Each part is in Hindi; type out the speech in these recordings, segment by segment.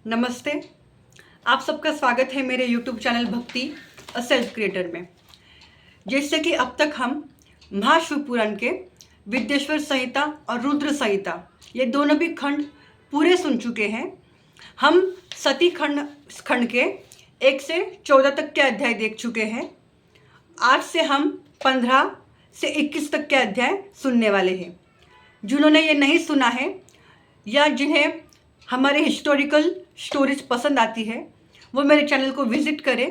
नमस्ते। आप सबका स्वागत है मेरे YouTube चैनल भक्ति अ सेल्फ क्रिएटर में। जैसे कि अब तक हम महाशिवपुराण के विद्येश्वर संहिता और रुद्र संहिता ये दोनों भी खंड पूरे सुन चुके हैं। हम सती खंड के 1 से 14 तक के अध्याय देख चुके हैं। आज से हम 15 से 21 तक के अध्याय सुनने वाले हैं। जिन्होंने ये नहीं सुना है या जिन्हें हमारे हिस्टोरिकल स्टोरीज पसंद आती है वो मेरे चैनल को विज़िट करें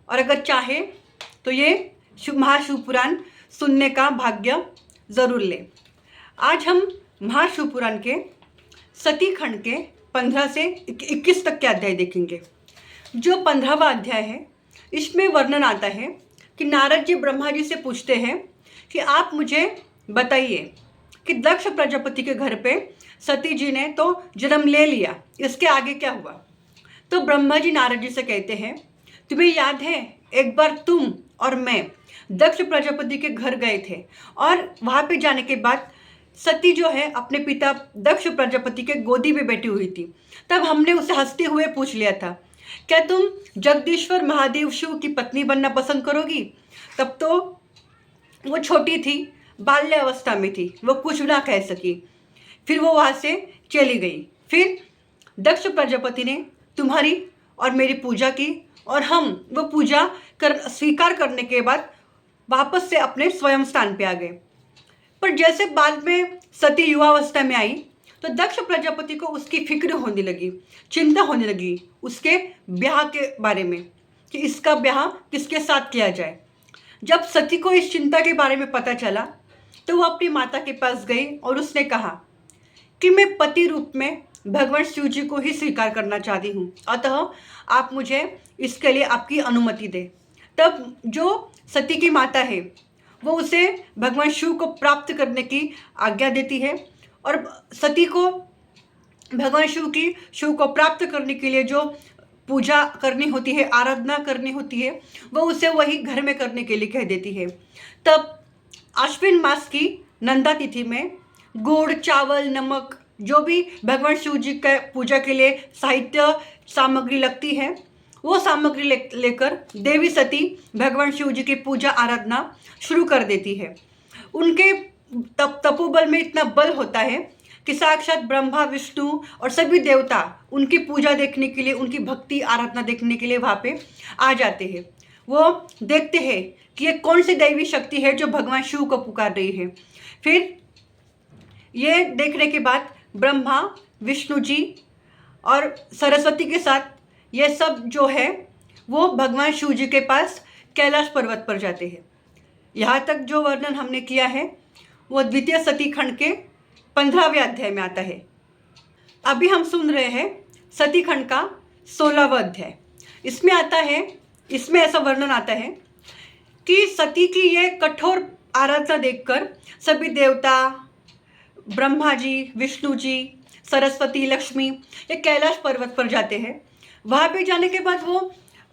और अगर चाहे तो ये महाशिवपुराण सुनने का भाग्य ज़रूर लें। आज हम महाशिवपुराण के सती खंड के 15 से 21 तक के अध्याय देखेंगे। जो 15वां अध्याय है इसमें वर्णन आता है कि नारद जी ब्रह्मा जी से पूछते हैं कि आप मुझे बताइए कि दक्ष प्रजापति के घर पे सती जी ने तो जन्म ले लिया, इसके आगे क्या हुआ। तो ब्रह्मा जी नारद जी से कहते हैं, तुम्हें याद है एक बार तुम और मैं दक्ष प्रजापति के घर गए थे और वहाँ पे जाने के बाद सती जो है अपने पिता दक्ष प्रजापति के गोदी में बैठी हुई थी। तब हमने उसे हंसते हुए पूछ लिया था, क्या तुम जगदीश्वर महादेव शिव की पत्नी बनना पसंद करोगी। तब तो वो छोटी थी, बाल्यावस्था में थी, वो कुछ ना कह सकी। फिर वो वहाँ से चली गई। फिर दक्ष प्रजापति ने तुम्हारी और मेरी पूजा की और हम वो पूजा स्वीकार करने के बाद वापस से अपने स्वयं स्थान पे आ गए। पर जैसे बाद में सती युवावस्था में आई तो दक्ष प्रजापति को उसकी फिक्र होने लगी, चिंता होने लगी उसके ब्याह के बारे में कि इसका ब्याह किसके साथ किया जाए। जब सती को इस चिंता के बारे में पता चला तो वो अपनी माता के पास गई और उसने कहा कि मैं पति रूप में भगवान शिव जी को ही स्वीकार करना चाहती हूँ, अतः आप मुझे इसके लिए आपकी अनुमति दें। तब जो सती की माता है वो उसे भगवान शिव को प्राप्त करने की आज्ञा देती है और सती को भगवान शिव को प्राप्त करने के लिए जो पूजा करनी होती है, आराधना करनी होती है, वो उसे वही घर में करने के लिए कह देती है। तब आश्विन मास की नंदा तिथि में गुड़, चावल, नमक जो भी भगवान शिव जी के पूजा के लिए साहित्य सामग्री लगती है वो सामग्री लेकर देवी सती भगवान शिव जी की पूजा आराधना शुरू कर देती है। उनके तपोबल में इतना बल होता है कि साक्षात ब्रह्मा, विष्णु और सभी देवता उनकी पूजा देखने के लिए, उनकी भक्ति आराधना देखने के लिए वहाँ पे आ जाते हैं। वो देखते हैं कि ये कौन सी दैवी शक्ति है जो भगवान शिव को पुकार रही है। फिर ये देखने के बाद ब्रह्मा, विष्णु जी और सरस्वती के साथ ये सब जो है वो भगवान शिव जी के पास कैलाश पर्वत पर जाते हैं। यहाँ तक जो वर्णन हमने किया है वो द्वितीय सती खंड के 15वें अध्याय में आता है। अभी हम सुन रहे हैं सती खंड का 16वां अध्याय। इसमें आता है, इसमें ऐसा वर्णन आता है कि सती की ये कठोर आराधना देखकर सभी देवता, ब्रह्मा जी, विष्णु जी, सरस्वती, लक्ष्मी ये कैलाश पर्वत पर जाते हैं। वहाँ पे जाने के बाद वो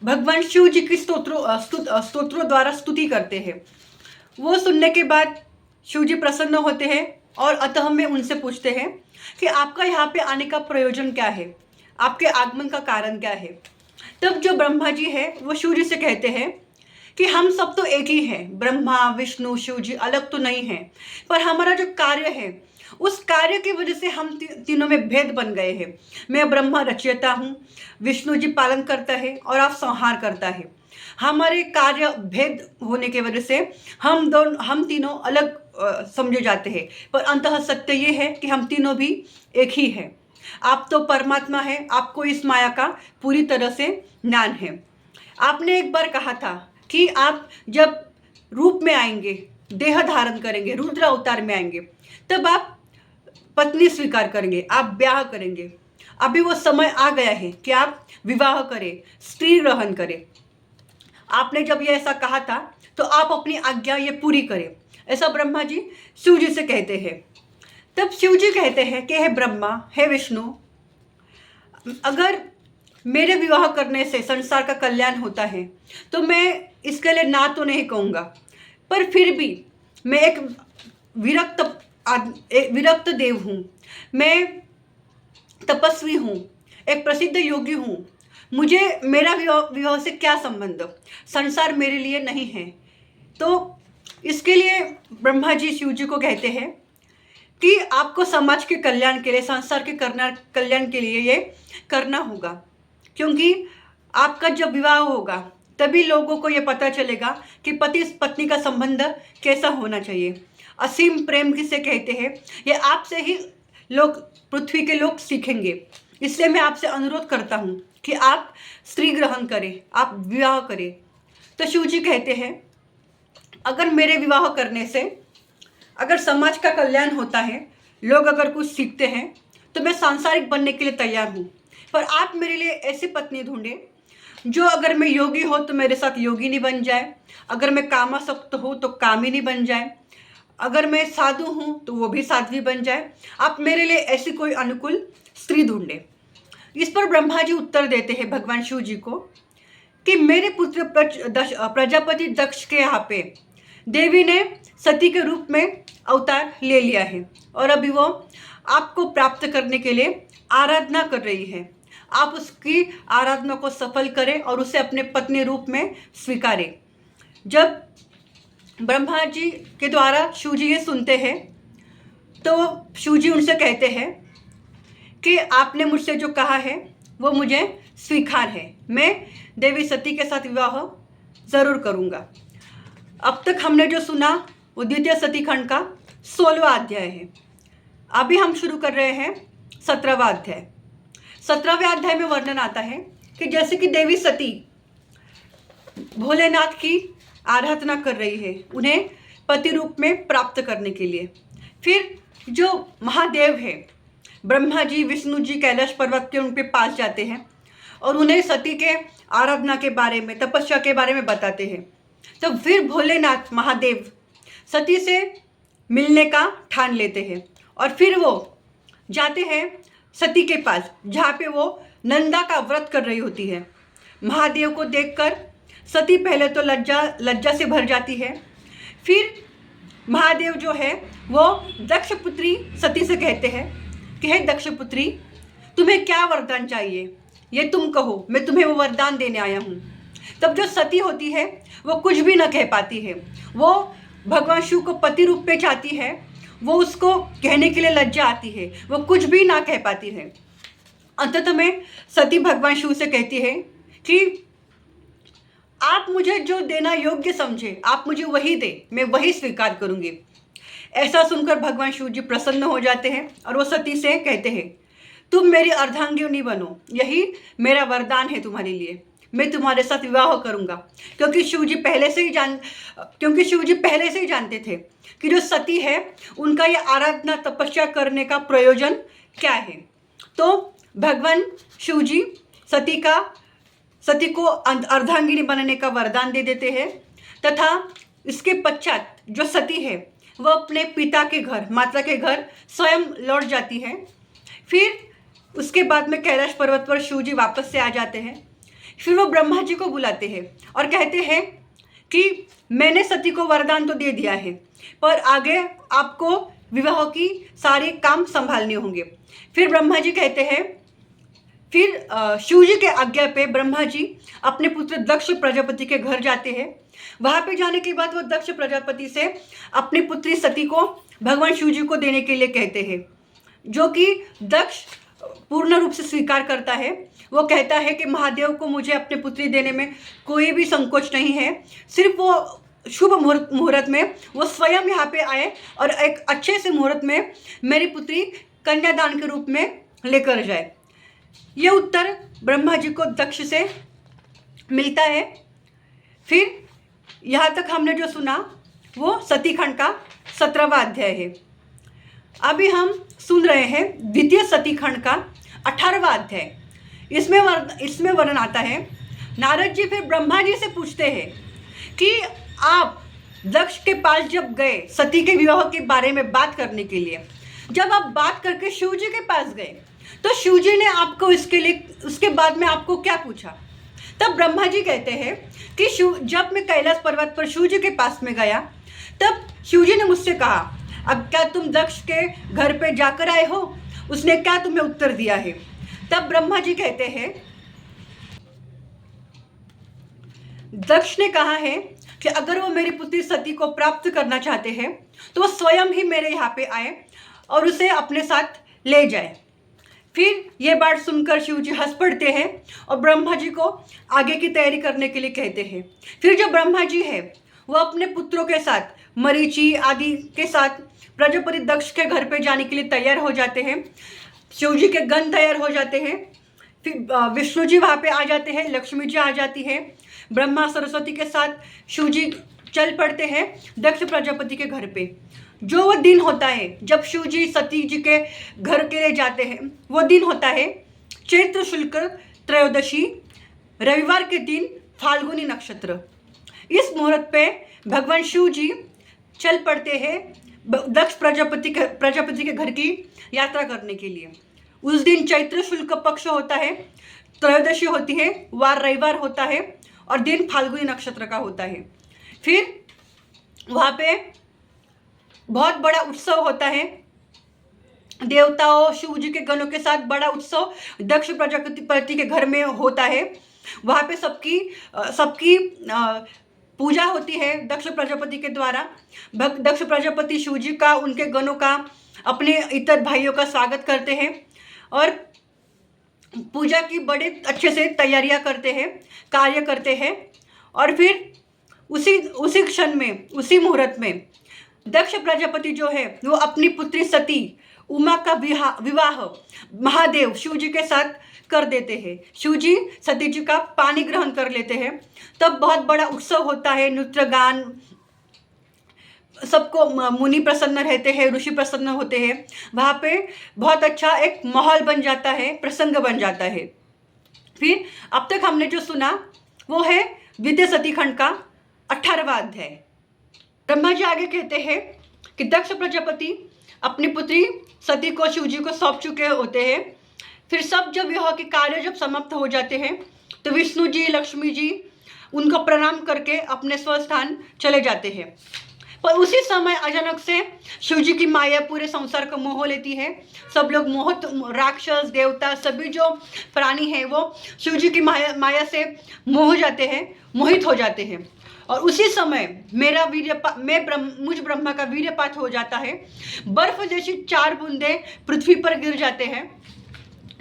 भगवान शिव जी की स्तोत्रों द्वारा स्तुति करते हैं। वो सुनने के बाद शिव जी प्रसन्न होते हैं और अतः में उनसे पूछते हैं कि आपका यहाँ पे आने का प्रयोजन क्या है, आपके आगमन का कारण क्या है। तब जो ब्रह्मा जी है वो शिव जी से कहते हैं कि हम सब तो एक ही हैं, ब्रह्मा, विष्णु, शिव जी अलग तो नहीं हैं, पर हमारा जो कार्य है उस कार्य की वजह से हम तीनों में भेद बन गए हैं। मैं ब्रह्मा रचयिता हूँ, विष्णु जी पालन करता है और आप संहार करता है। हमारे कार्य भेद होने की वजह से हम तीनों अलग समझे जाते हैं, पर अंततः सत्य ये है कि हम तीनों भी एक ही हैं। आप तो परमात्मा है, आपको इस माया का पूरी तरह से ज्ञान है। आपने एक बार कहा था कि आप जब रूप में आएंगे, देह धारण करेंगे, रुद्र अवतार में आएंगे, तब आप पत्नी स्वीकार करेंगे, आप ब्याह करेंगे। अभी वो समय आ गया है कि आप विवाह करें, स्त्री ग्रहण करें। आपने जब ये ऐसा कहा था तो आप अपनी आज्ञा ये पूरी करें, ऐसा ब्रह्मा जी शिव जी से कहते हैं। तब शिव जी कहते हैं कि हे ब्रह्मा, हे विष्णु, अगर मेरे विवाह करने से संसार का कल्याण होता है तो मैं इसके लिए ना तो नहीं कहूँगा, पर फिर भी मैं एक विरक्त देव हूँ, मैं तपस्वी हूँ, एक प्रसिद्ध योगी हूँ, मुझे मेरा विवाह से क्या संबंध, संसार मेरे लिए नहीं है। तो इसके लिए ब्रह्मा जी शिव जी को कहते हैं कि आपको समाज के कल्याण के लिए, संसार के कल्याण के लिए ये करना होगा, क्योंकि आपका जब विवाह होगा तभी लोगों को ये पता चलेगा कि पति पत्नी का संबंध कैसा होना चाहिए। असीम प्रेम किसे कहते हैं, ये आपसे ही लोग, पृथ्वी के लोग सीखेंगे। इसलिए मैं आपसे अनुरोध करता हूँ कि आप स्त्री ग्रहण करें, आप विवाह करें। तो शिव जी कहते हैं, अगर मेरे विवाह करने से अगर समाज का कल्याण होता है, लोग अगर कुछ सीखते हैं, तो मैं सांसारिक बनने के लिए तैयार हूँ। पर आप मेरे लिए ऐसी पत्नी ढूंढें जो अगर मैं योगी हो तो मेरे साथ योगिनी बन जाए, अगर मैं कामासक्त हूँ तो कामिनी बन जाए, अगर मैं साधु हूँ तो वो भी साध्वी बन जाए। आप मेरे लिए ऐसी कोई अनुकूल स्त्री ढूंढें। इस पर ब्रह्मा जी उत्तर देते हैं भगवान शिव जी को कि मेरे पुत्र प्रजापति दक्ष के यहाँ पे देवी ने सती के रूप में अवतार ले लिया है और अभी वो आपको प्राप्त करने के लिए आराधना कर रही है। आप उसकी आराधना को सफल करें और उसे अपने पत्नी रूप में स्वीकारें। जब ब्रह्मा जी के द्वारा शिव जी ये सुनते हैं तो शिव जी उनसे कहते हैं कि आपने मुझसे जो कहा है वो मुझे स्वीकार है, मैं देवी सती के साथ विवाह ज़रूर करूँगा। अब तक हमने जो सुना वो द्वितीय सती खंड का 16वां अध्याय है। अभी हम शुरू कर रहे हैं 17वां अध्याय। 17वें अध्याय में वर्णन आता है कि जैसे कि देवी सती भोलेनाथ की आराधना कर रही है उन्हें पति रूप में प्राप्त करने के लिए। फिर जो महादेव है, ब्रह्मा जी विष्णु जी कैलाश पर्वत के उनके पास जाते हैं और उन्हें सती के आराधना के बारे में, तपस्या के बारे में बताते हैं। तो फिर भोलेनाथ महादेव सती से मिलने का ठान लेते हैं और फिर वो जाते हैं सती के पास जहाँ पे वो नंदा का व्रत कर रही होती है। महादेव को देखकर सती पहले तो लज्जा से भर जाती है। फिर महादेव जो है वो दक्ष पुत्री सती से कहते हैं कि हे दक्ष पुत्री, तुम्हें क्या वरदान चाहिए, ये तुम कहो, मैं तुम्हें वो वरदान देने आया हूँ। तब जो सती होती है वो कुछ भी न कह पाती है, वो भगवान शिव को पति रूप में चाहती है, वो उसको कहने के लिए लज्जा आती है, वो कुछ भी ना कह पाती है। अंततः में सती भगवान शिव से कहती है कि आप मुझे जो देना योग्य समझे आप मुझे वही दे, मैं वही स्वीकार करूँगी। ऐसा सुनकर भगवान शिव जी प्रसन्न हो जाते हैं और वो सती से कहते हैं, तुम मेरी अर्धांगिनी बनो, यही मेरा वरदान है तुम्हारे लिए, मैं तुम्हारे साथ विवाह करूंगा। क्योंकि शिव जी पहले से ही जानते थे कि जो सती है उनका ये आराधना तपस्या करने का प्रयोजन क्या है। तो भगवान शिव जी सती को अर्धांगिनी बनने का वरदान दे देते हैं तथा इसके पश्चात जो सती है वह अपने पिता के घर, माता के घर स्वयं लौट जाती है। फिर उसके बाद में कैलाश पर्वत पर शिव जी वापस से आ जाते हैं। फिर वो ब्रह्मा जी को बुलाते हैं और कहते हैं कि मैंने सती को वरदान तो दे दिया है, पर आगे आपको विवाह की सारे काम संभालने होंगे। फिर ब्रह्मा जी कहते हैं, फिर शिव जी के आज्ञा पे ब्रह्मा जी अपने पुत्र दक्ष प्रजापति के घर जाते हैं। वहाँ पे जाने के बाद वो दक्ष प्रजापति से अपनी पुत्री सती को भगवान शिव जी को देने के लिए कहते हैं, जो कि दक्ष पूर्ण रूप से स्वीकार करता है। वो कहता है कि महादेव को मुझे अपनी पुत्री देने में कोई भी संकोच नहीं है, सिर्फ वो शुभ मुहूर्त में वो स्वयं यहाँ पे आए और एक अच्छे से मुहूर्त में मेरी पुत्री कन्यादान के रूप में लेकर जाए। ये उत्तर ब्रह्मा जी को दक्ष से मिलता है। फिर यहाँ तक हमने जो सुना वो सती खंड का 17वां अध्याय है। अभी हम सुन रहे हैं द्वितीय सती खंड का 18वां अध्याय। इसमें वर्णन आता है, नारद जी फिर ब्रह्मा जी से पूछते हैं कि आप दक्ष के पास जब गए सती के विवाह के बारे में बात करने के लिए, जब आप बात करके शिव जी के पास गए तो शिव जी ने आपको उसके बाद में आपको क्या पूछा? तब ब्रह्मा जी कहते हैं कि जब मैं कैलाश पर्वत पर शिव जी के पास में गया तब शिव जी ने मुझसे कहा, अब क्या तुम दक्ष के घर पे जाकर आए हो? उसने क्या तुम्हें उत्तर दिया है? तब ब्रह्मा जी कहते हैं, दक्ष ने कहा है कि अगर वो मेरी पुत्री सती को प्राप्त करना चाहते हैं तो वो स्वयं ही मेरे यहाँ पे आए और उसे अपने साथ ले जाए। फिर ये बात सुनकर शिव जी हंस पड़ते हैं और ब्रह्मा जी को आगे की तैयारी करने के लिए कहते हैं। फिर जो ब्रह्मा जी है वो अपने पुत्रों के साथ, मरीचि आदि के साथ प्रजापति दक्ष के घर पे जाने के लिए तैयार हो जाते हैं। शिव जी के गण तैयार हो जाते हैं। फिर विष्णु जी वहाँ पे आ जाते हैं, लक्ष्मी जी आ जाती है, ब्रह्मा सरस्वती के साथ शिव जी चल पड़ते हैं दक्ष प्रजापति के घर पे। जो वो दिन होता है जब शिव जी सती जी के घर के लिए जाते हैं, वो दिन होता है चैत्र शुक्ल त्रयोदशी, रविवार के दिन, फाल्गुनी नक्षत्र। इस मुहूर्त पे भगवान शिव जी चल पड़ते हैं दक्ष प्रजापति के घर की यात्रा करने के लिए। उस दिन चैत्र शुक्ल पक्ष होता है, त्रयोदशी होती है, वार रविवार होता है और दिन फाल्गुनी नक्षत्र का होता है। फिर वहाँ पे बहुत बड़ा उत्सव होता है, देवताओं शिव जी के गणों के साथ बड़ा उत्सव दक्ष प्रजापति के घर में होता है। वहाँ पे सबकी पूजा होती है दक्ष प्रजापति के द्वारा। दक्ष प्रजापति शिव जी का, उनके गणों का, अपने इतर भाइयों का स्वागत करते हैं और पूजा की बड़े अच्छे से तैयारियां करते हैं, कार्य करते हैं। और फिर उसी क्षण में, उसी मुहूर्त में दक्ष प्रजापति जो है वो अपनी पुत्री सती उमा का विवाह महादेव शिव जी के साथ कर देते हैं। शिव जी सती जी का पानी ग्रहण कर लेते हैं। तब बहुत बड़ा उत्सव होता है, नृत्य गान, सबको मुनि प्रसन्न रहते हैं, ऋषि प्रसन्न होते हैं। वहाँ पे बहुत अच्छा एक माहौल बन जाता है, प्रसंग बन जाता है। फिर अब तक हमने जो सुना वो है द्वितीय सती खंड का 18वां अध्याय। ब्रह्मा जी आगे कहते हैं कि दक्ष प्रजापति अपनी पुत्री सती को शिव जी को सौंप चुके होते हैं। फिर सब जब यह के कार्य जब समाप्त हो जाते हैं तो विष्णु जी, लक्ष्मी जी उनको प्रणाम करके अपने स्वस्थान चले जाते हैं। पर उसी समय अचानक से शिव जी की माया पूरे संसार को मोह लेती है। सब लोग मोहित, राक्षस, देवता, सभी जो प्राणी हैं वो शिव जी की माया से मोहित हो जाते हैं। और उसी समय मुझ ब्रह्मा का वीर्यपात हो जाता है। बर्फ जैसी 4 बूंदे पृथ्वी पर गिर जाते हैं।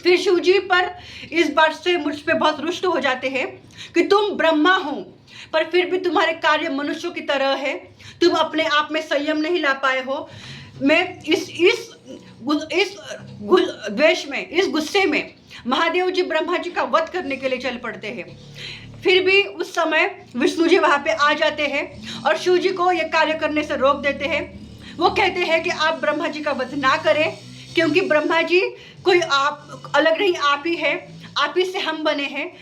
फिर शिव जी पर इस बात से मुझ पे बहुत रुष्ट हो जाते हैं कि तुम ब्रह्मा हो पर फिर भी तुम्हारे कार्य मनुष्यों की तरह है, तुम अपने आप में संयम नहीं ला पाए हो। मैं इस द्वेष में, इस गुस्से में महादेव जी ब्रह्मा जी का वध करने के लिए चल पड़ते हैं। फिर भी उस समय विष्णु जी वहाँ पे आ जाते हैं और शिव जी को ये कार्य करने से रोक देते हैं। वो कहते हैं कि आप ब्रह्मा जी का वध ना करें, क्योंकि ब्रह्मा जी कोई आप अलग नहीं, आप ही है, आप ही से हम बने हैं।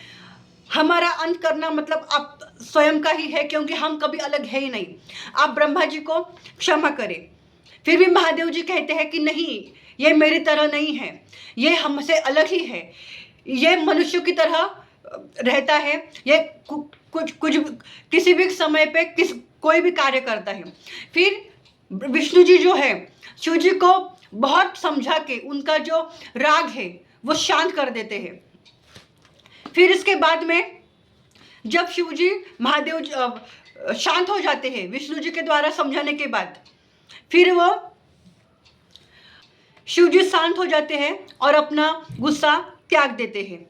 हमारा अंत करना मतलब आप स्वयं का ही है, क्योंकि हम कभी अलग है ही नहीं। आप ब्रह्मा जी को क्षमा करें। फिर भी महादेव जी कहते हैं कि नहीं, ये मेरी तरह नहीं है, ये हमसे अलग ही है, ये मनुष्यों की तरह रहता है, ये कुछ किसी भी समय पे कोई भी कार्य करता है। फिर विष्णु जी जो है शिव जी को बहुत समझा के उनका जो राग है वो शांत कर देते हैं। फिर इसके बाद में जब शिव जी महादेव शांत हो जाते हैं विष्णु जी के द्वारा समझाने के बाद, फिर वो शिव जी शांत हो जाते हैं और अपना गुस्सा त्याग देते हैं।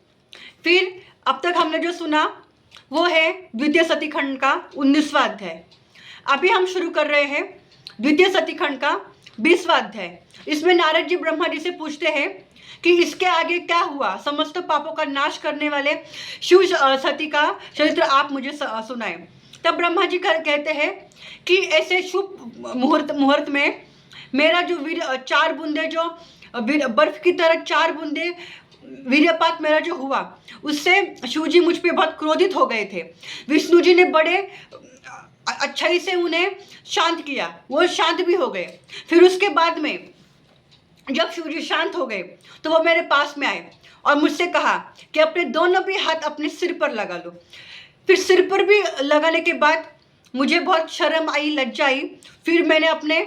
फिर अब तक हमने जो सुना वो है द्वितीय सती खंड का 19वां अध्याय। अभी हम शुरू कर रहे हैं द्वितीय सती खंड का 20वां अध्याय। इसमें नारद जी ब्रह्मा जी से पूछते हैं कि इसके आगे क्या हुआ, समस्त पापों का नाश करने वाले शिव सती का चरित्र आप मुझे सुनाएं। तब ब्रह्मा जी कहते हैं कि ऐसे शुभ मुहूर्त में मेरा जो 4 बूंदे जो बर्फ की तरह 4 बूंदे वीर्यपात मेरा जो हुआ, उससे शिव जी मुझ पे बहुत क्रोधित हो गए थे। विष्णु जी ने बड़े अच्छाई से उन्हें शांत किया, वो शांत भी हो गए। फिर उसके बाद में जब शिव जी शांत हो गए तो वो मेरे पास में आए और मुझसे कहा कि अपने दोनों भी हाथ अपने सिर पर लगा लो। फिर सिर पर भी लगाने के बाद मुझे बहुत शर्म आई, लज्जा आई। फिर मैंने अपने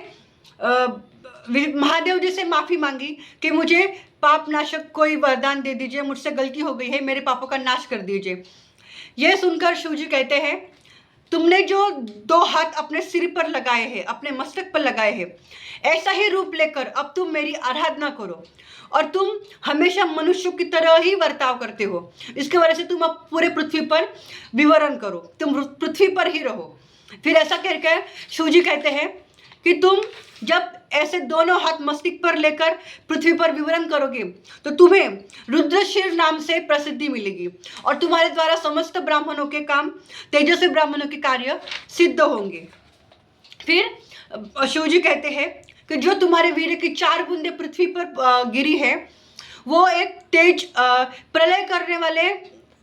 महादेव जी से माफ़ी मांगी कि मुझे पाप नाशक कोई वरदान दे दीजिए, मुझसे गलती हो गई है, मेरे पापों का नाश कर दीजिए। यह सुनकर शिव जी कहते हैं, तुमने जो 2 हाथ अपने सिर पर लगाए हैं, अपने मस्तक पर लगाए हैं, ऐसा ही रूप लेकर अब तुम मेरी आराधना करो। और तुम हमेशा मनुष्यों की तरह ही बर्ताव करते हो, इसके वजह से तुम अब पूरे पृथ्वी पर विवरण करो, तुम पृथ्वी पर ही रहो। फिर ऐसा कहकर शिव जी कहते हैं कि तुम जब ऐसे दोनों हाथ मस्तक पर लेकर पृथ्वी पर विवरण करोगे तो तुम्हें रुद्रशिर नाम से प्रसिद्धि मिलेगी और तुम्हारे द्वारा समस्त ब्राह्मणों के काम, तेजस्वी ब्राह्मणों के कार्य सिद्ध होंगे। फिर शिव जी कहते हैं कि जो तुम्हारे वीर की 4 बूंदे पृथ्वी पर गिरी है, वो एक तेज प्रलय करने वाले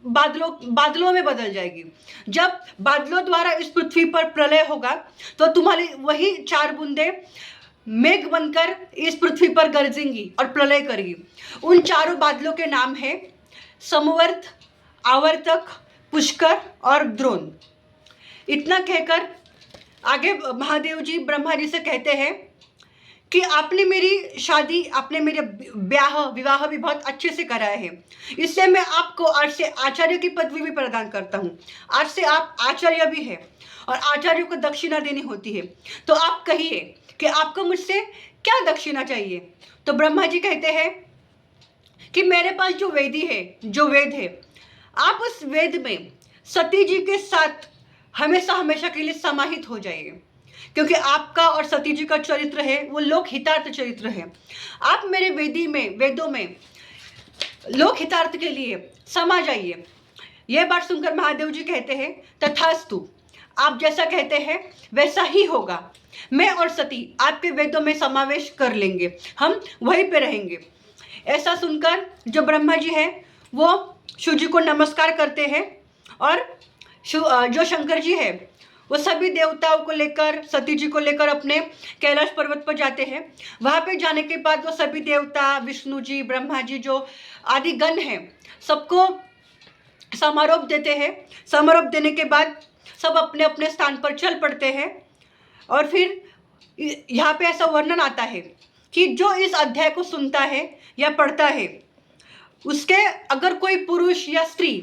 बादलों में बदल जाएगी। जब बादलों द्वारा इस पृथ्वी पर प्रलय होगा तो तुम्हारी वही 4 बूंदे मेघ बनकर इस पृथ्वी पर गरजेंगी और प्रलय करेगी। उन 4 बादलों के नाम है समवर्त, आवर्तक, पुष्कर और द्रोण। इतना कहकर आगे महादेव जी ब्रह्मा जी से कहते हैं कि आपने मेरी शादी, आपने मेरे विवाह भी बहुत अच्छे से कराया है, इसलिए मैं आपको आज से आचार्य की पदवी भी प्रदान करता हूँ। आज से आप आचार्य भी हैं और आचार्यों को दक्षिणा देनी होती है। तो आप कहिए कि आपको मुझसे क्या दक्षिणा चाहिए। तो ब्रह्मा जी कहते हैं कि मेरे पास जो वेद है, आप उस वेद में सती जी के साथ हमेशा के लिए समाहित हो जाइए, क्योंकि आपका और सती जी का चरित्र है वो लोक हितार्थ चरित्र है। आप मेरे वेदों में लोक हितार्थ के लिए समा जाइए। यह बात सुनकर महादेव जी कहते हैं, तथास्तु, आप जैसा कहते हैं वैसा ही होगा। मैं और सती आपके वेदों में समावेश कर लेंगे, हम वहीं पे रहेंगे। ऐसा सुनकर जो ब्रह्मा जी हैं वो शिव जी को नमस्कार करते हैं और जो शंकर जी है वो सभी देवताओं को लेकर, सती जी को लेकर अपने कैलाश पर्वत पर जाते हैं। वहाँ पे जाने के बाद वो सभी देवता, विष्णु जी, ब्रह्मा जी, जो आदि गण हैं, सबको समारोह देते हैं। समारोह देने के बाद सब अपने अपने स्थान पर चल पड़ते हैं। और फिर यहाँ पे ऐसा वर्णन आता है कि जो इस अध्याय को सुनता है या पढ़ता है, उसके अगर कोई पुरुष या स्त्री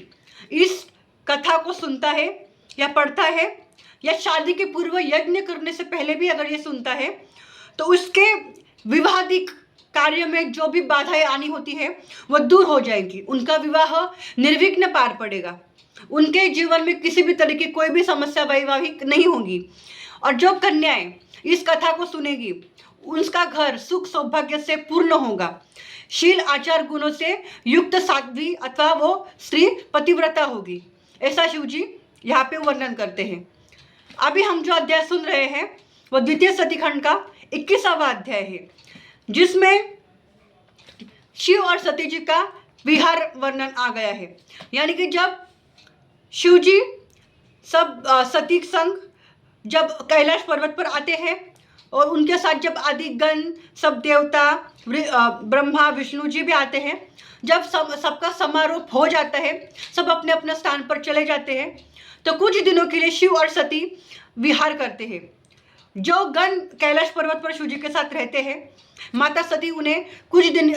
इस कथा को सुनता है या पढ़ता है या शादी के पूर्व यज्ञ करने से पहले भी अगर ये सुनता है, तो उसके विवाहिक कार्य में जो भी बाधाएं आनी होती है वो दूर हो जाएंगी। उनका विवाह निर्विघ्न पार पड़ेगा। उनके जीवन में किसी भी तरह की कोई भी समस्या वैवाहिक नहीं होगी। और जो कन्याएं इस कथा को सुनेगी, उसका घर सुख सौभाग्य से पूर्ण होगा। शील आचार गुणों से युक्त साध्वी अथवा वो स्त्री पतिव्रता होगी। ऐसा शिव जी यहाँ पे वर्णन करते हैं। अभी हम जो अध्याय सुन रहे हैं वो द्वितीय सतीखंड का 21वां अध्याय है, जिसमें शिव और सती जी का विहार वर्णन आ गया है। यानी कि जब शिव जी सब सती संग जब कैलाश पर्वत पर आते हैं और उनके साथ जब आदि गण, सब देवता, ब्रह्मा, विष्णु जी भी आते हैं, जब सबका समारोह हो जाता है, सब अपने अपने स्थान पर चले जाते हैं, तो कुछ दिनों के लिए शिव और सती विहार करते हैं। जो गण कैलाश पर्वत पर शिव जी के साथ रहते हैं, माता सती उन्हें कुछ दिन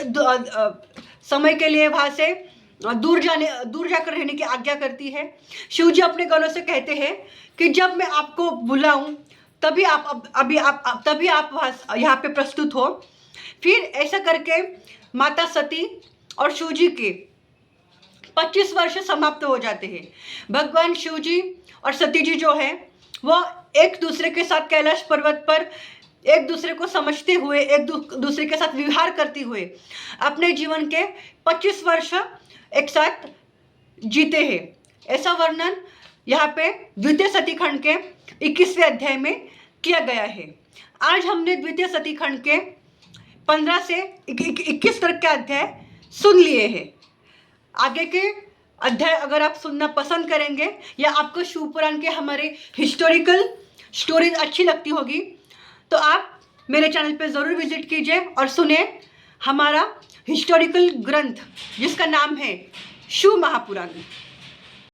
समय के लिए वहाँ से दूर जाकर रहने की आज्ञा करती है। शिव जी अपने गणों से कहते हैं कि जब मैं आपको बुलाऊं तभी आप यहाँ पे प्रस्तुत हो। फिर ऐसा करके माता सती और शिव जी के 25 वर्ष समाप्त हो जाते हैं। भगवान शिव जी और सती जी जो है वो एक दूसरे के साथ कैलाश पर्वत पर एक दूसरे को समझते हुए, एक दूसरे के साथ विहार करते हुए अपने जीवन के 25 वर्ष एक साथ जीते हैं। ऐसा वर्णन यहाँ पे द्वितीय सतीखंड के 21वें अध्याय में किया गया है। आज हमने द्वितीय सतीखंड के 15 से 21 तक के अध्याय सुन लिए हैं। आगे के अध्याय अगर आप सुनना पसंद करेंगे या आपको शिव पुराण के हमारे हिस्टोरिकल स्टोरीज अच्छी लगती होगी, तो आप मेरे चैनल पे ज़रूर विजिट कीजिए और सुने हमारा हिस्टोरिकल ग्रंथ जिसका नाम है शिव महापुराण।